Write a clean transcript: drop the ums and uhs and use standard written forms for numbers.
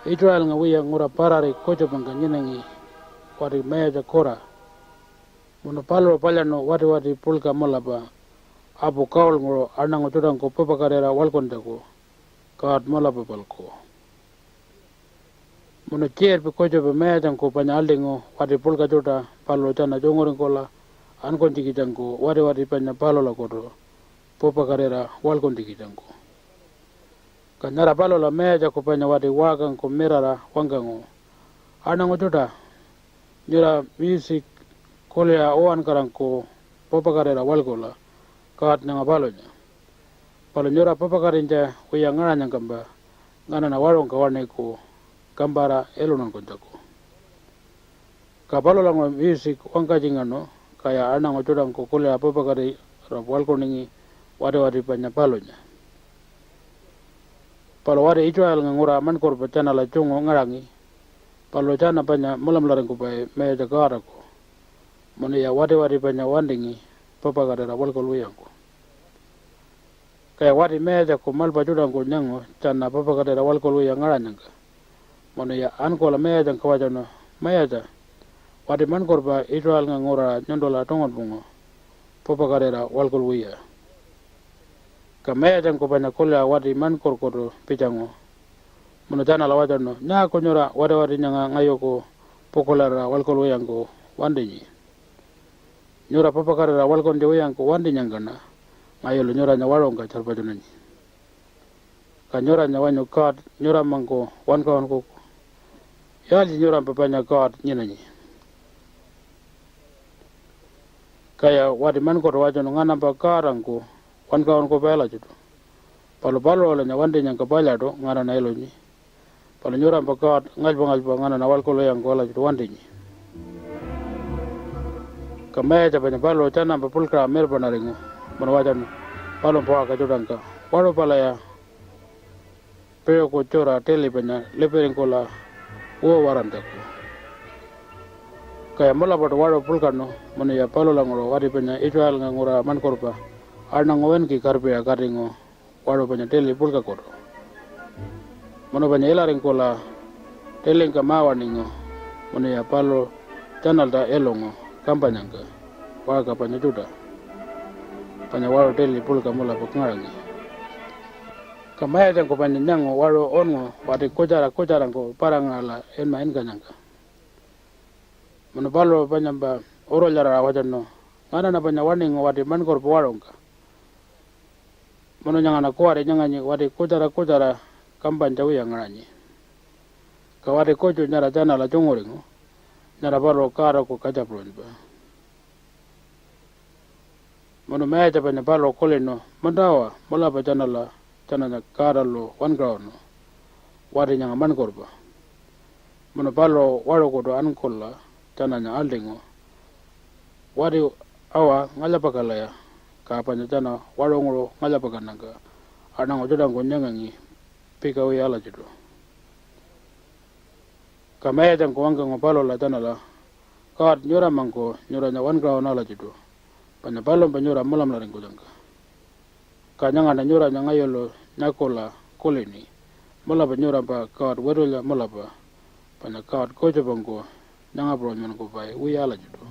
Israel nga wiya ngura parari kocho panga nyinangi wati meja kora. Muna palo palyano wati pulka molapa apu kaul nguro anango tudang ko papakarera walkonda ko kaat molapa palko. Muna chair pe kocho pe meja ko panya aldingo wati pulka chuta palo chana jongoring kola ankonti kijangko wati panya palo la koto papakarera walkonti kijangko. Kanyara palo la meja ko panya wati wakang ko mirara wangango anango chuta nyura music kolea oan karangko papakarera walkola kaat nanga palonya palo nyura papakarinja kuya ngaranyang kamba ngana na Warungka warne ko kambara elunan konjako kapalo lango music Wanka jingano kaya anango chuta ko kolea papakari walko ningi wadi panya palonya palo wadi Israel ngura Mankurpa chana la chungo ngarangi palo chana panya mulam larang ko pai meja kara ko mone ya wadi panya wandingi papakarera walko luyangko kaya wadi meja ko malpa chudang ko nyango chana papakarera walko luyang ngaranyangka mone ya ankola meja kawajano meja wadi Mankurpa Israel ngura nyondola tongon bungo papakarera walko luya ka meja ko panya kolya wadi Mankurpa ko pijango mona chana la wajano nya ko nyora wadi nyanga ngayoko pokolara walko luyangko wandinyi nyora papakarera walko ndewayangko wandi nyangana ngayolo nyora nya Warungka charpajunani ka nyora nya wanyo kaat nyora mangko Wanka wanko yali nyora papanya kaat nyinanyi kaya wadi Mankurpa wajano ngana pa karangko Wanka wanko pala judo palo la nya wandi nyangka pala do ngana na elonyi palo nyora pa kaat ngalpa ngana na walko loyangko la judo wandinyi kamaya panya palo chana pa pulka merpa naringo mana wajan palo pa ka jodangka waro pala ya pero ko chora tele panya lepering kola wo waranta ko kaya mola pada waro pulka no mana ya palo langoro wadi panya Israel ngura Mankurpa arna ngowen ki karpe ya karingo waro panya tele pulka kodo mana panya elaring kola tele ka mawaningo mana ya palo channel da elongo kampanyangka waka panya juda panya waro teli pulka mula pakangarangi kamaya jangko panya nyango waro ongo wati kocara ko parangala enma enkanyangka manapalo panya ba oro lara wajano ngana na panya warning wati Mankurpa Warungka mano nyangana kuare nyanganyi wati kocara kampanya wiya ngaranyi ka wati kojo nyara jana la jongoringo nyara palo kara ko kajapron ba mano meja panya palo koleno mandawa mola pa chana nya kara lo Wanka no wadi nyanga Mankurpa mano palo waro kodo ankola chana nya aldingo wadi awa ngala ya ka panya chana waro ngoro ngala pakananga anango jodang ko nyangangi pika wi ala judo kamaya jang ko Wanka ngopalo la chana la kaat nyora mangko nyora nya Wanka na la judo panya palo panyora mulam laring kujangka kanyanga na nyora nya ngayolo nyakola koleni mula panyora pa kaat wedola mula pa panya kaat kojo bangko nyanga bro nyon ko pai wi ala judo